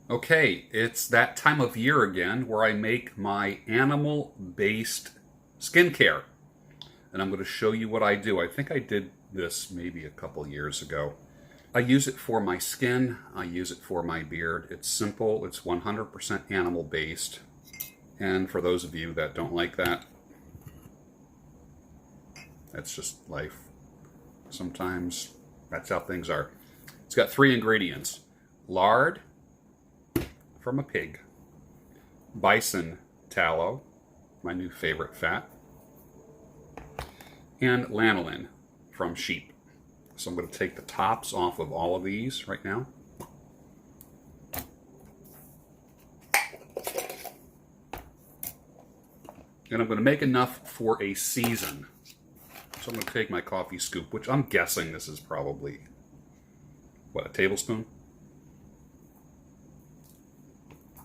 Okay, it's that time of year again where I make my animal-based skincare. And I'm going to show you what I do. I think I did this maybe a couple years ago. I use it for my skin. I use it for my beard. It's simple. It's 100% animal-based. And for those of you that don't like that, that's just life. Sometimes that's how things are. It's got 3 ingredients: lard from a pig, bison tallow, my new favorite fat, and lanolin from sheep. So I'm going to take the tops off of all of these right now. And I'm going to make enough for a season. So I'm going to take my coffee scoop, which I'm guessing this is probably, what, a tablespoon?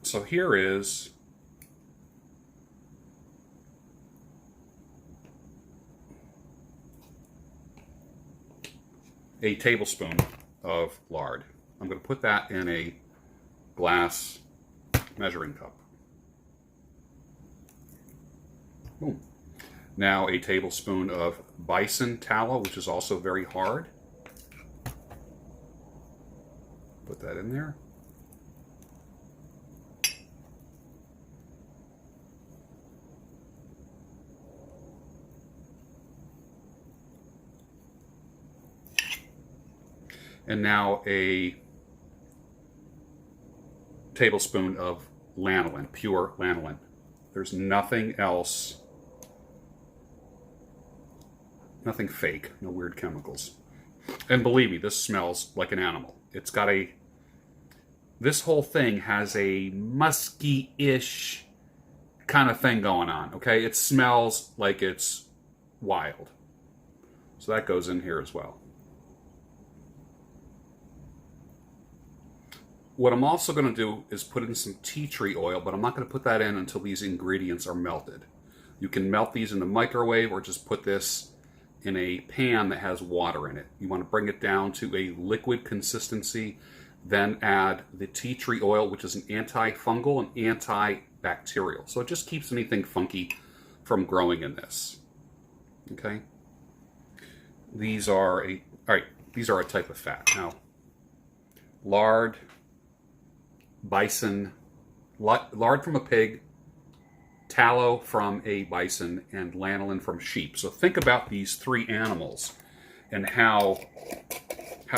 So here is a tablespoon of lard. I'm going to put that in a glass measuring cup. Boom. Now a tablespoon of bison tallow, which is also very hard. Put that in there. And now a tablespoon of lanolin, pure lanolin. There's nothing else, nothing fake, no weird chemicals. And believe me, this smells like an animal. It's got this whole thing has a musky-ish kind of thing going on, okay? It smells like it's wild. So that goes in here as well. What I'm also going to do is put in some tea tree oil, but I'm not going to put that in until these ingredients are melted. You can melt these in the microwave or just put this in a pan that has water in it. You want to bring it down to a liquid consistency, then add the tea tree oil, which is an antifungal and antibacterial. So it just keeps anything funky from growing in this. Okay? These are a type of fat. Now, lard, bison, lard from a pig, tallow from a bison, and lanolin from sheep. So think about these 3 animals and how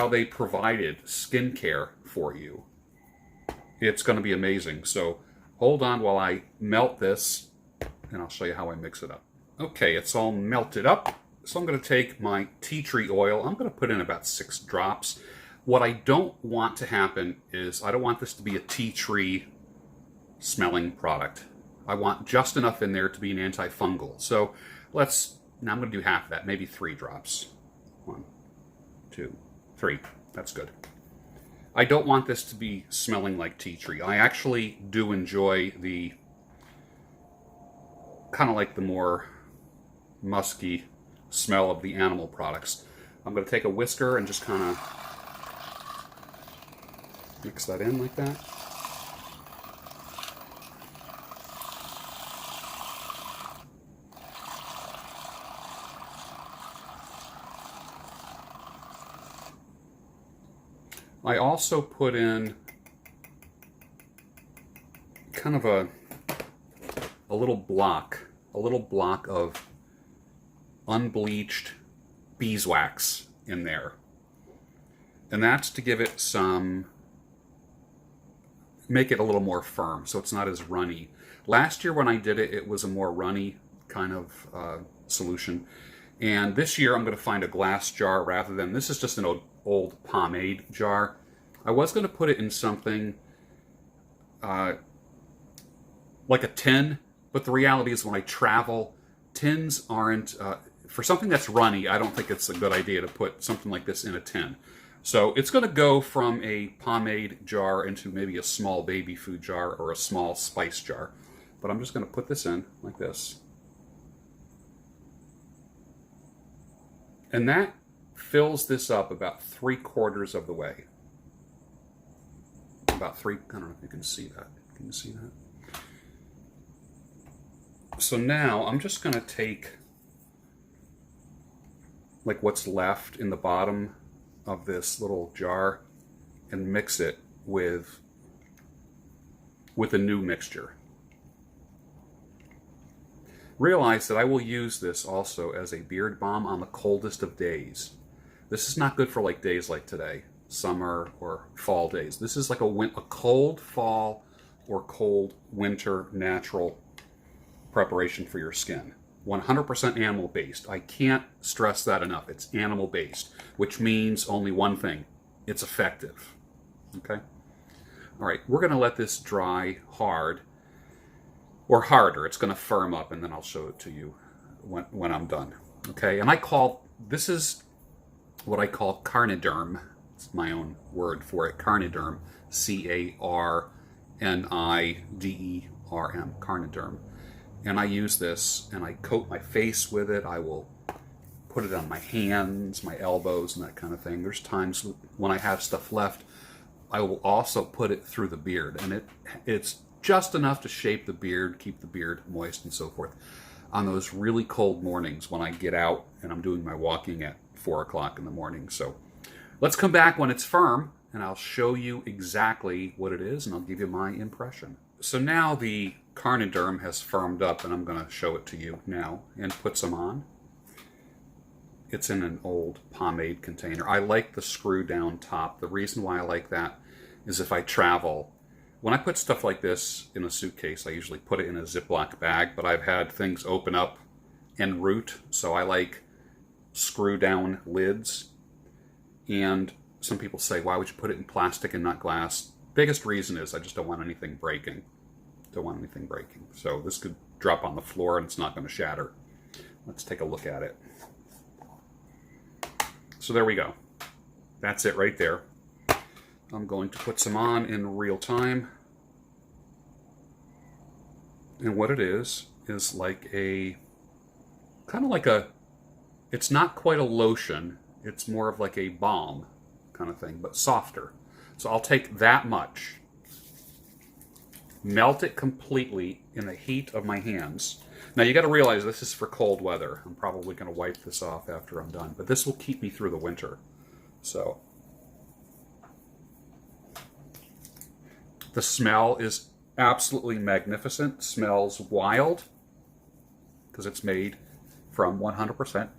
they provided skincare for you. It's going to be amazing. So hold on while I melt this, and I'll show you how I mix it up. Okay, it's all melted up. So I'm going to take my tea tree oil. I'm going to put in about 6 drops. What I don't want to happen is I don't want this to be a tea tree smelling product. I want just enough in there to be an antifungal. So now I'm going to do half of that, maybe 3 drops. 1, 2, 3. That's good. I don't want this to be smelling like tea tree. I actually do enjoy the kind of like the more musky smell of the animal products. I'm going to take a whisker and just kind of mix that in like that. I also put in kind of a little block of unbleached beeswax in there. And that's to give it make it a little more firm so it's not as runny. Last year when I did it, it was a more runny kind of solution. And this year I'm going to find a glass jar rather than, this is just an old pomade jar. I was going to put it in something like a tin, but the reality is when I travel, tins aren't, for something that's runny, I don't think it's a good idea to put something like this in a tin. So it's going to go from a pomade jar into maybe a small baby food jar or a small spice jar. But I'm just going to put this in like this. And that fills this up about 3/4 of the way. about 3, I don't know if you can see that. Can you see that? So now I'm just going to take like what's left in the bottom of this little jar and mix it with a new mixture. Realize that I will use this also as a beard balm on the coldest of days. This is not good for like days like today, summer or fall days. This is like a cold fall or cold winter natural preparation for your skin. 100% animal based. I can't stress that enough. It's animal based, which means only one thing. It's effective. Okay? All right, we're going to let this dry hard or harder. It's going to firm up, and then I'll show it to you when I'm done. Okay? And this is what I call carniderm. It's my own word for it. Carniderm. C-A-R-N-I-D-E-R-M. Carniderm. And I use this and I coat my face with it. I will put it on my hands, my elbows, and that kind of thing. There's times when I have stuff left, I will also put it through the beard. And it's just enough to shape the beard, keep the beard moist and so forth. On those really cold mornings when I get out and I'm doing my walking at 4 o'clock in the morning. So let's come back when it's firm and I'll show you exactly what it is and I'll give you my impression. So now the Carniderm has firmed up and I'm going to show it to you now and put some on. It's in an old pomade container. I like the screw down top. The reason why I like that is if I travel, when I put stuff like this in a suitcase, I usually put it in a Ziploc bag, but I've had things open up en route, so I like screw down lids. And some people say, why would you put it in plastic and not glass? Biggest reason is I just don't want anything breaking. Don't want anything breaking. So this could drop on the floor and it's not going to shatter. Let's take a look at it. So there we go. That's it right there. I'm going to put some on in real time. And what it is like a, kind of like a, it's not quite a lotion. It's more of like a balm kind of thing, but softer. So I'll take that much, melt it completely in the heat of my hands. Now you got to realize this is for cold weather. I'm probably going to wipe this off after I'm done, but this will keep me through the winter. So the smell is absolutely magnificent. Smells wild because it's made from 100%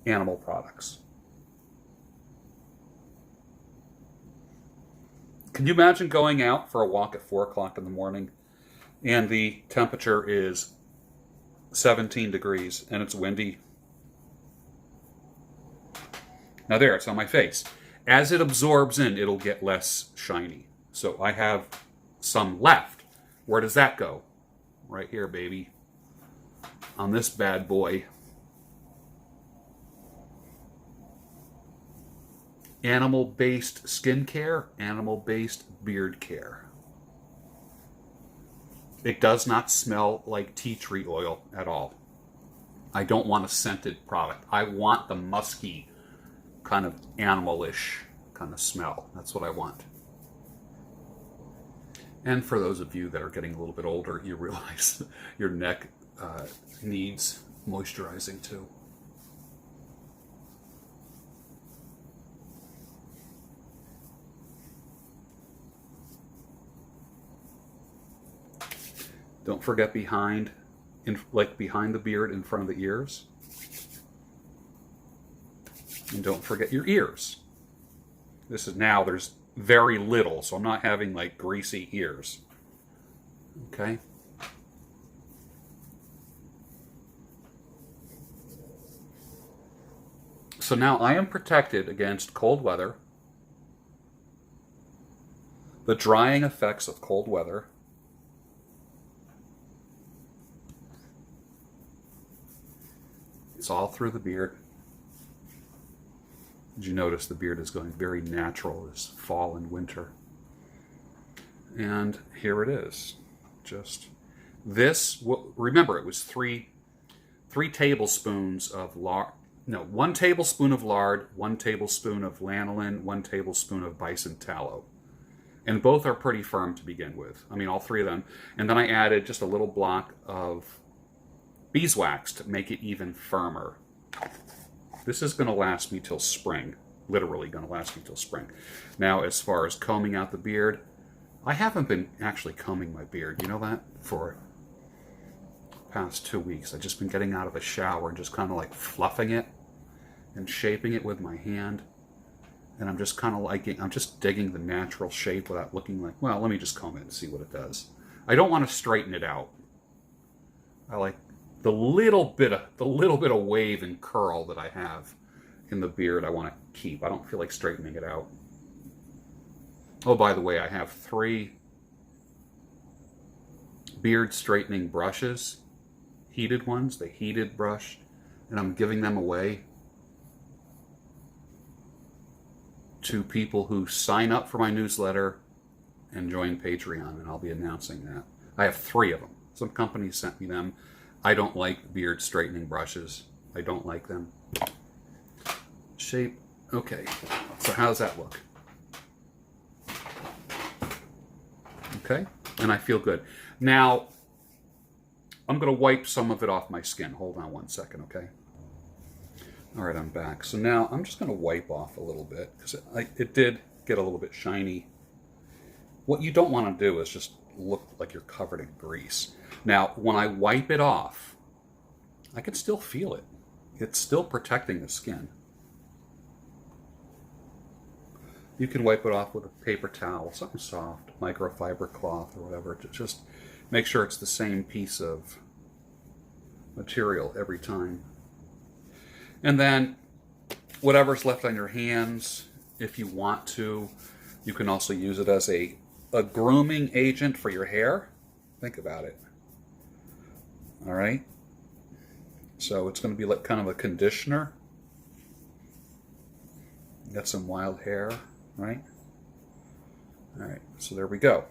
animal products. Can you imagine going out for a walk at 4 o'clock in the morning and the temperature is 17 degrees and it's windy? Now there, it's on my face. As it absorbs in, it'll get less shiny. So I have some left. Where does that go? Right here, baby. On this bad boy. Animal-based skincare, animal-based beard care. It does not smell like tea tree oil at all. I don't want a scented product. I want the musky, kind of animalish kind of smell. That's what I want. And for those of you that are getting a little bit older, you realize your neck needs moisturizing too. Don't forget behind the beard in front of the ears. And don't forget your ears. This is now, there's very little, so I'm not having like greasy ears. Okay? So now I am protected against cold weather, the drying effects of cold weather, it's all through the beard. Did you notice the beard is going very natural this fall and winter? And here it is. Just this, remember it was three tablespoons of lard, no, 1 tablespoon of lard, 1 tablespoon of lanolin, 1 tablespoon of bison tallow. And both are pretty firm to begin with. I mean, all three of them. And then I added just a little block of beeswax to make it even firmer. This is going to last me till spring. Literally going to last me till spring. Now, as far as combing out the beard, I haven't been actually combing my beard. You know that? For the past 2 weeks. I've just been getting out of the shower and just kind of like fluffing it and shaping it with my hand. And I'm just kind of liking, I'm just digging the natural shape without looking like, well, let me just comb it and see what it does. I don't want to straighten it out. I like the little bit of wave and curl that I have in the beard I want to keep. I don't feel like straightening it out. Oh, by the way, I have 3 beard straightening brushes, heated ones, the heated brush, and I'm giving them away to people who sign up for my newsletter and join Patreon, and I'll be announcing that. I have 3 of them. Some companies sent me them. I don't like beard straightening brushes. I don't like them. Shape. Okay. So how does that look? Okay. And I feel good. Now, I'm going to wipe some of it off my skin. Hold on one second, okay? All right, I'm back. So now I'm just going to wipe off a little bit because it did get a little bit shiny. What you don't want to do is just look like you're covered in grease. Now, when I wipe it off, I can still feel it. It's still protecting the skin. You can wipe it off with a paper towel, something soft, microfiber cloth or whatever. Just make sure it's the same piece of material every time. And then whatever's left on your hands, if you want to, you can also use it as a grooming agent for your hair. Think about it. All right. So it's going to be like kind of a conditioner. Got some wild hair, right? All right. So there we go.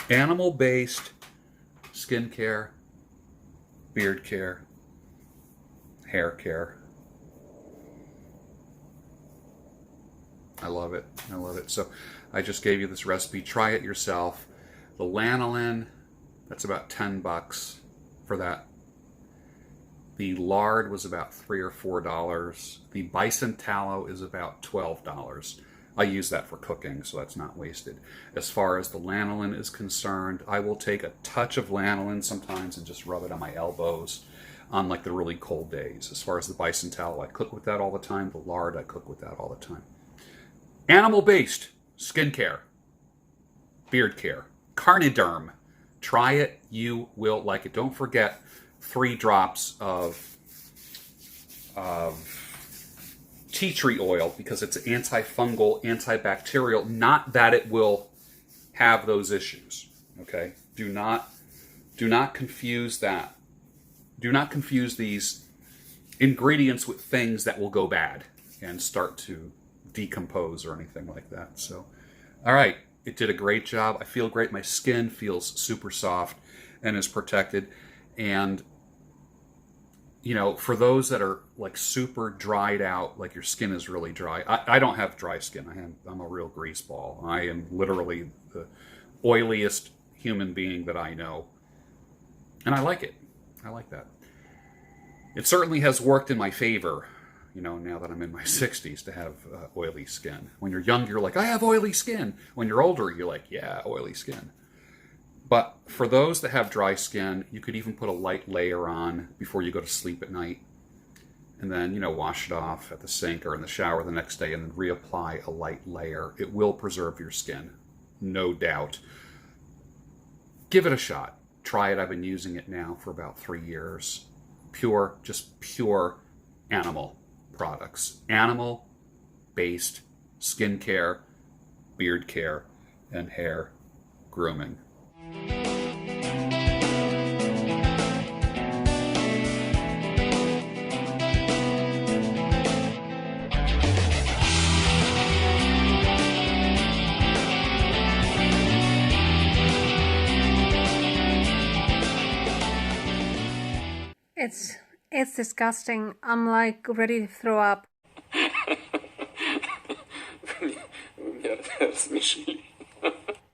Animal-based skincare, beard care, hair care. I love it. I love it. So I just gave you this recipe. Try it yourself. The lanolin, that's about $10 for that. The lard was about $3 or $4. The bison tallow is about $12. I use that for cooking, so that's not wasted. As far as the lanolin is concerned, I will take a touch of lanolin sometimes and just rub it on my elbows on like the really cold days. As far as the bison tallow, I cook with that all the time. The lard, I cook with that all the time. Animal-based skincare, beard care, Carniderm. Try it. You will like it. Don't forget 3 drops of tea tree oil because it's antifungal, antibacterial. Not that it will have those issues. Okay? Do not confuse that. Do not confuse these ingredients with things that will go bad and start to decompose or anything like that. So, all right. It did a great job. I feel great. My skin feels super soft and is protected. And, you know, for those that are like super dried out, like your skin is really dry. I don't have dry skin. I'm a real grease ball. I am literally the oiliest human being that I know. And I like it. I like that. It certainly has worked in my favor, you know, now that I'm in my 60s, to have oily skin. When you're young, you're like, I have oily skin. When you're older, you're like, yeah, oily skin. But for those that have dry skin, you could even put a light layer on before you go to sleep at night. And then, you know, wash it off at the sink or in the shower the next day and then reapply a light layer. It will preserve your skin, no doubt. Give it a shot. Try it. I've been using it now for about 3 years. Pure, just pure animal products. Animal-based skincare, beard care, and hair grooming. It's disgusting. I'm like ready to throw up. смешили.